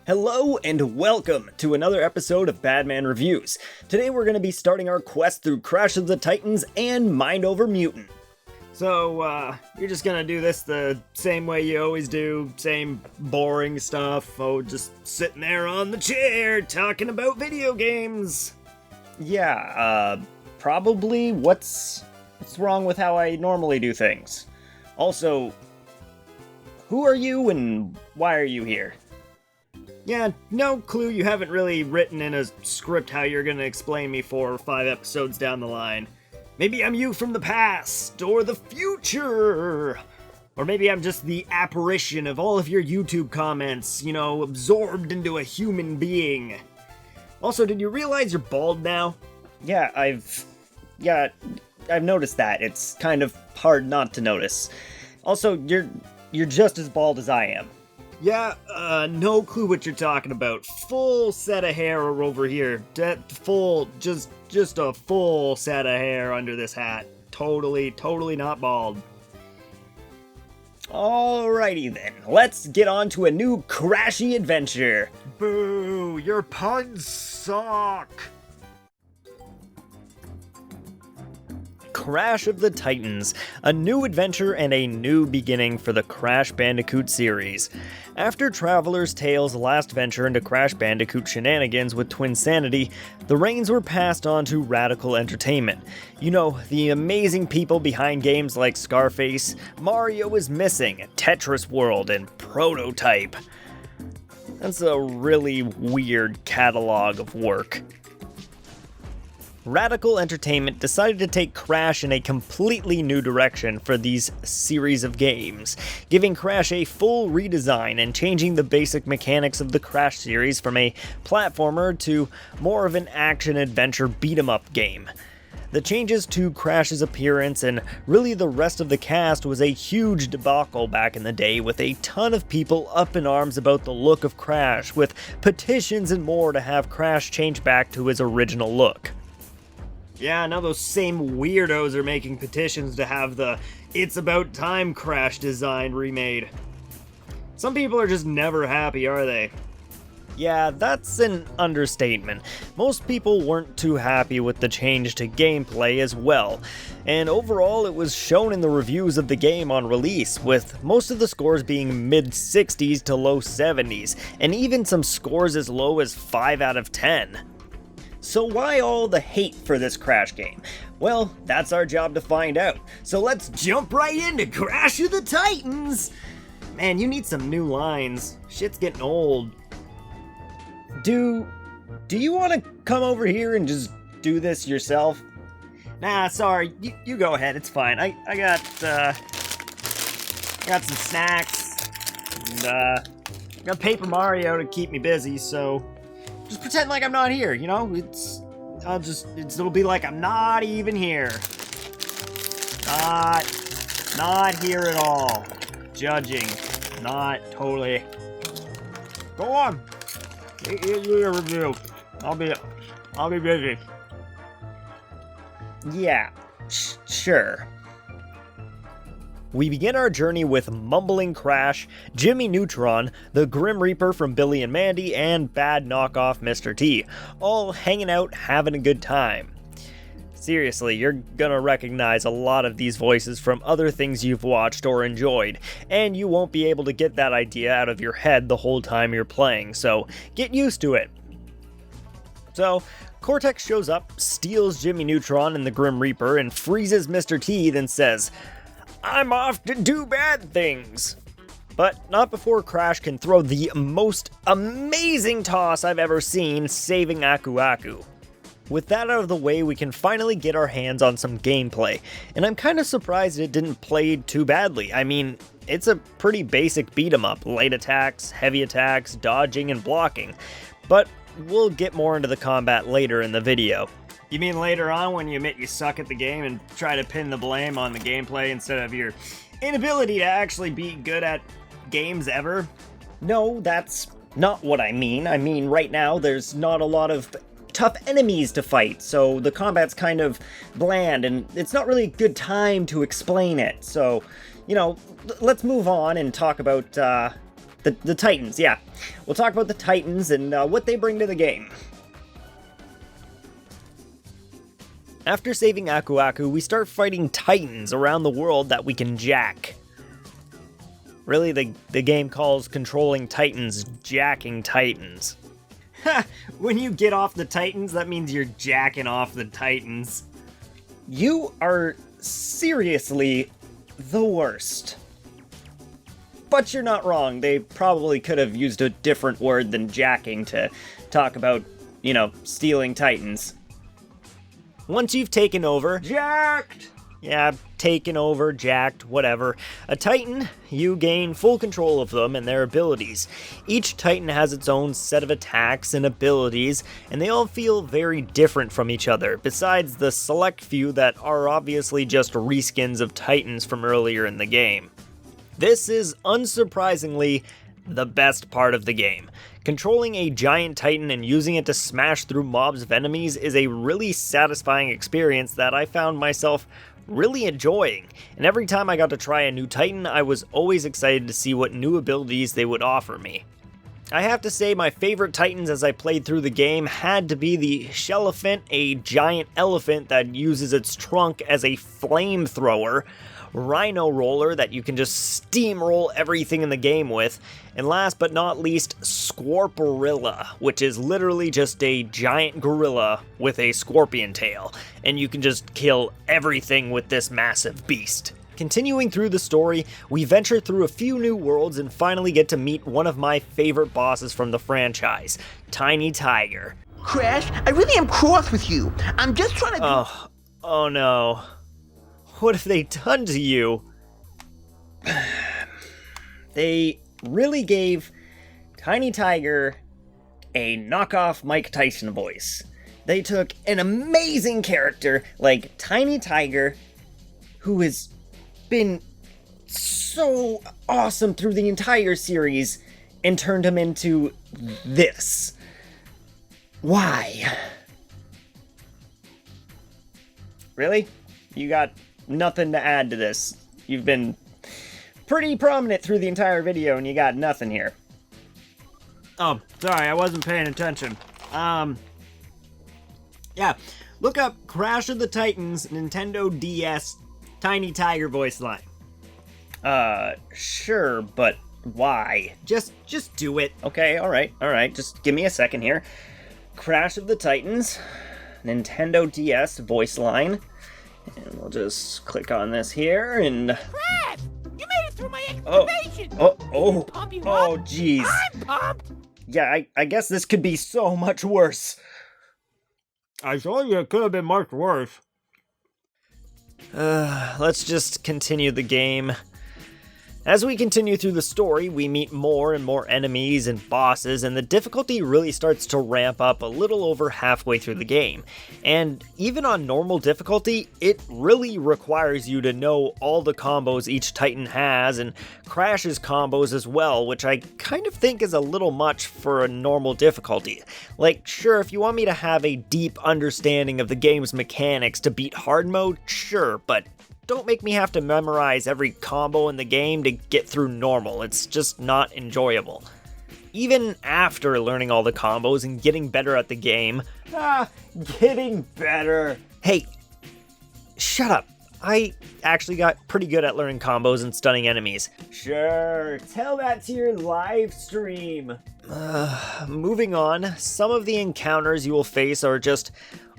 Hello and welcome to another episode of Badman Reviews. Today we're going to be starting our quest through Crash of the Titans and Mind Over Mutant. So, you're just gonna do this the same way you always do, same boring stuff, just sitting there on the chair talking about video games. Yeah, probably. What's wrong with how I normally do things? Also, who are you and why are you here? Yeah, no clue. You haven't really written in a script how you're gonna explain me 4 or 5 episodes down the line. Maybe I'm you from the past, or the future! Or maybe I'm just the apparition of all of your YouTube comments, absorbed into a human being. Also, did you realize you're bald now? Yeah, I've noticed that. It's kind of hard not to notice. Also, you're just as bald as I am. Yeah, no clue what you're talking about. Full set of hair over here. Just a full set of hair under this hat. Totally not bald. Alrighty then, let's get on to a new crashy adventure. Boo, your puns suck. Crash of the Titans, a new adventure and a new beginning for the Crash Bandicoot series. After Traveler's Tales' last venture into Crash Bandicoot shenanigans with Twinsanity, the reins were passed on to Radical Entertainment. You know, the amazing people behind games like Scarface, Mario is Missing, Tetris World, and Prototype. That's a really weird catalog of work. Radical Entertainment decided to take Crash in a completely new direction for these series of games, giving Crash a full redesign and changing the basic mechanics of the Crash series from a platformer to more of an action-adventure beat-em-up game. The changes to Crash's appearance and really the rest of the cast was a huge debacle back in the day, with a ton of people up in arms about the look of Crash, with petitions and more to have Crash change back to his original look. Yeah, now those same weirdos are making petitions to have the It's About Time Crash design remade. Some people are just never happy, are they? Yeah, that's an understatement. Most people weren't too happy with the change to gameplay as well, and overall it was shown in the reviews of the game on release, with most of the scores being mid-60s to low 70s, and even some scores as low as 5 out of 10. So why all the hate for this Crash game? Well, that's our job to find out. So let's jump right into Crash of the Titans! Man, you need some new lines. Shit's getting old. Do you want to come over here and just do this yourself? Nah, sorry. You go ahead. It's fine. I got some snacks and got Paper Mario to keep me busy, so just pretend like I'm not here, it'll be like I'm not even here. Not here at all. Judging. Not totally. Go on. Do your review. I'll be busy. Yeah, sure. We begin our journey with Mumbling Crash, Jimmy Neutron, the Grim Reaper from Billy and Mandy, and bad knockoff Mr. T, all hanging out having a good time. Seriously, you're gonna recognize a lot of these voices from other things you've watched or enjoyed, and you won't be able to get that idea out of your head the whole time you're playing, so get used to it. So, Cortex shows up, steals Jimmy Neutron and the Grim Reaper, and freezes Mr. T, then says, "I'm off to do bad things." But not before Crash can throw the most amazing toss I've ever seen, saving Aku Aku. With that out of the way, we can finally get our hands on some gameplay, and I'm kinda surprised it didn't play too badly. I mean, it's a pretty basic beat-em-up, light attacks, heavy attacks, dodging, and blocking. But we'll get more into the combat later in the video. You mean later on when you admit you suck at the game and try to pin the blame on the gameplay instead of your inability to actually be good at games ever? No, that's not what I mean. I mean, right now there's not a lot of tough enemies to fight, so the combat's kind of bland, and it's not really a good time to explain it. So, let's move on and talk about The Titans, yeah. We'll talk about the Titans and what they bring to the game. After saving Aku Aku, we start fighting Titans around the world that we can jack. Really, the game calls controlling Titans jacking Titans. Ha! When you get off the Titans, that means you're jacking off the Titans. You are seriously the worst. But you're not wrong. They probably could have used a different word than jacking to talk about, stealing Titans. Once you've taken over... Jacked! Yeah, taken over, jacked, whatever. A Titan, you gain full control of them and their abilities. Each Titan has its own set of attacks and abilities, and they all feel very different from each other, besides the select few that are obviously just reskins of Titans from earlier in the game. This is, unsurprisingly, the best part of the game. Controlling a giant Titan and using it to smash through mobs of enemies is a really satisfying experience that I found myself really enjoying, and every time I got to try a new Titan, I was always excited to see what new abilities they would offer me. I have to say my favorite Titans as I played through the game had to be the Shellephant, a giant elephant that uses its trunk as a flamethrower, Rhino Roller that you can just steamroll everything in the game with, and last but not least, Scorporilla, which is literally just a giant gorilla with a scorpion tail, and you can just kill everything with this massive beast. Continuing through the story, we venture through a few new worlds and finally get to meet one of my favorite bosses from the franchise, Tiny Tiger. Crash, I really am cross with you. I'm just trying to Oh no. What have they done to you? They really gave Tiny Tiger a knockoff Mike Tyson voice. They took an amazing character like Tiny Tiger, who has been so awesome through the entire series, and turned him into this. Why? Really? You got nothing to add to this. You've been pretty prominent through the entire video and you got nothing here. Oh, sorry, I wasn't paying attention. Yeah, look up Crash of the Titans Nintendo DS Tiny Tiger voice line. Sure, but why? Just do it. Okay, alright, just give me a second here. Crash of the Titans Nintendo DS voice line. And we'll just click on this here and... Crash! You made it through my excavation! Oh, jeez. I'm pumped! Yeah, I guess this could be so much worse. I told you it could have been much worse. Let's just continue the game. As we continue through the story, we meet more and more enemies and bosses, and the difficulty really starts to ramp up a little over halfway through the game. And even on normal difficulty, it really requires you to know all the combos each Titan has, and Crash's combos as well, which I kind of think is a little much for a normal difficulty. Like, sure, if you want me to have a deep understanding of the game's mechanics to beat hard mode, sure, but don't make me have to memorize every combo in the game to get through normal. It's just not enjoyable. Even after learning all the combos and getting better at the game... getting better! Hey, shut up. I actually got pretty good at learning combos and stunning enemies. Sure, tell that to your live stream. Moving on, some of the encounters you will face are just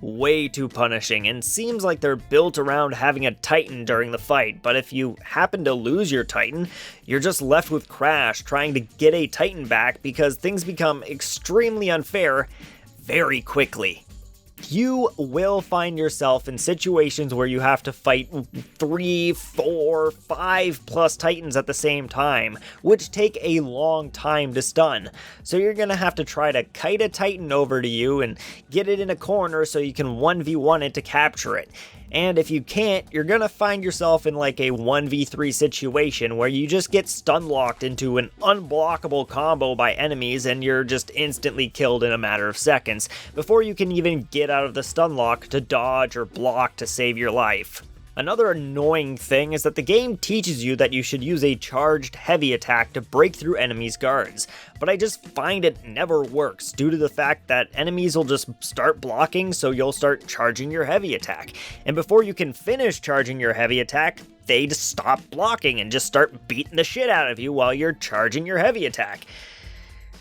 way too punishing, and seems like they're built around having a Titan during the fight, but if you happen to lose your Titan, you're just left with Crash trying to get a Titan back because things become extremely unfair very quickly. You will find yourself in situations where you have to fight 3, 4, 5 plus Titans at the same time, which take a long time to stun. So you're gonna have to try to kite a Titan over to you and get it in a corner so you can 1v1 it to capture it. And if you can't, you're gonna find yourself in like a 1v3 situation where you just get stun locked into an unblockable combo by enemies and you're just instantly killed in a matter of seconds before you can even get out of the stun lock to dodge or block to save your life. Another annoying thing is that the game teaches you that you should use a charged heavy attack to break through enemies' guards, but I just find it never works due to the fact that enemies will just start blocking, so you'll start charging your heavy attack, and before you can finish charging your heavy attack, they just stop blocking and just start beating the shit out of you while you're charging your heavy attack.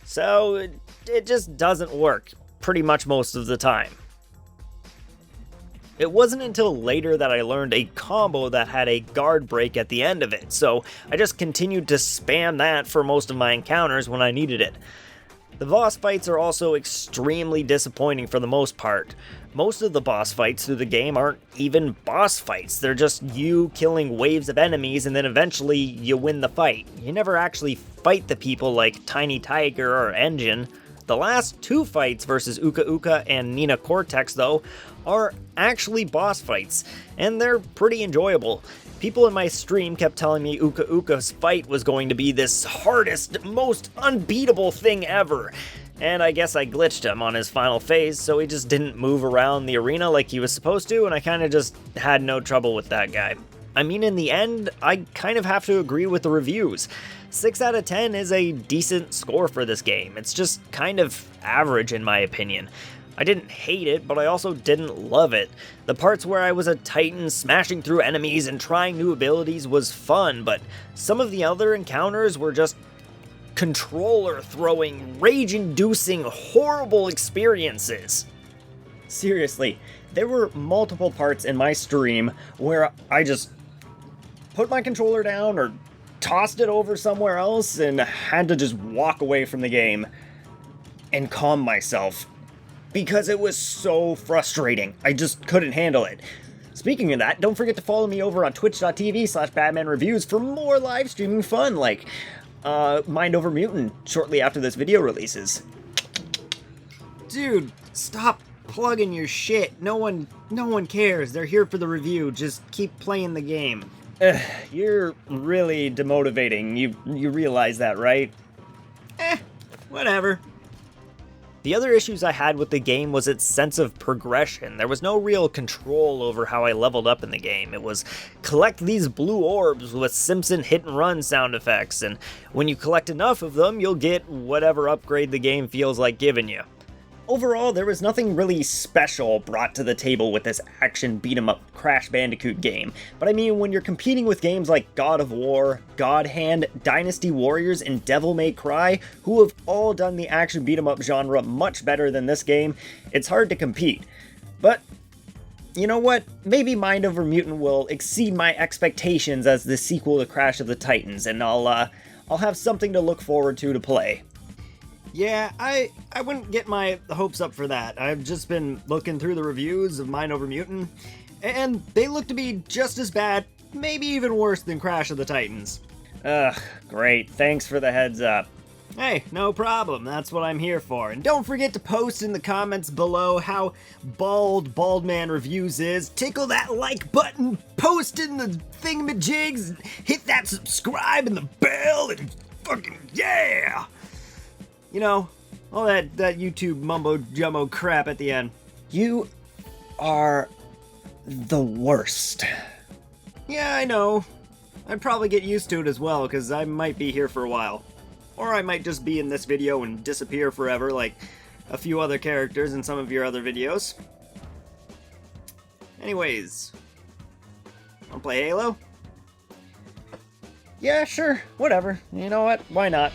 So it just doesn't work pretty much most of the time. It wasn't until later that I learned a combo that had a guard break at the end of it, so I just continued to spam that for most of my encounters when I needed it. The boss fights are also extremely disappointing for the most part. Most of the boss fights through the game aren't even boss fights, they're just you killing waves of enemies and then eventually you win the fight. You never actually fight the people like Tiny Tiger or Engine. The last two fights versus Uka Uka and Nina Cortex, though, are actually boss fights, and they're pretty enjoyable. People in my stream kept telling me Uka Uka's fight was going to be this hardest, most unbeatable thing ever, and I guess I glitched him on his final phase, so he just didn't move around the arena like he was supposed to, and I kinda just had no trouble with that guy. I mean, in the end, I kind of have to agree with the reviews. 6 out of 10 is a decent score for this game. It's just kind of average in my opinion. I didn't hate it, but I also didn't love it. The parts where I was a titan smashing through enemies and trying new abilities was fun, but some of the other encounters were just controller throwing, rage-inducing, horrible experiences. Seriously, there were multiple parts in my stream where I just put my controller down or tossed it over somewhere else and had to just walk away from the game and calm myself because it was so frustrating. I just couldn't handle it. Speaking of that, don't forget to follow me over on twitch.tv/BadmanReviews for more live streaming fun like Mind Over Mutant shortly after this video releases. Dude, stop plugging your shit. No one cares. They're here for the review. Just keep playing the game. You're really demotivating. You realize that, right? Whatever. The other issues I had with the game was its sense of progression. There was no real control over how I leveled up in the game. It was collect these blue orbs with Simpson hit and run sound effects, and when you collect enough of them, you'll get whatever upgrade the game feels like giving you. Overall, there was nothing really special brought to the table with this action beat-em-up Crash Bandicoot game, but I mean, when you're competing with games like God of War, God Hand, Dynasty Warriors, and Devil May Cry, who have all done the action beat-em-up genre much better than this game, it's hard to compete. But you know what? Maybe Mind Over Mutant will exceed my expectations as the sequel to Crash of the Titans, and I'll have something to look forward to play. Yeah, I wouldn't get my hopes up for that. I've just been looking through the reviews of Mind Over Mutant, and they look to be just as bad, maybe even worse than Crash of the Titans. Ugh, great. Thanks for the heads up. Hey, no problem. That's what I'm here for. And don't forget to post in the comments below how bald man reviews is. Tickle that like button, post in the thingamajigs, hit that subscribe and the bell, and fucking yeah! You know, all that YouTube mumbo-jumbo crap at the end. You are the worst. Yeah, I know. I'd probably get used to it as well, because I might be here for a while. Or I might just be in this video and disappear forever, like a few other characters in some of your other videos. Anyways, wanna play Halo? Yeah, sure, whatever. You know what? Why not?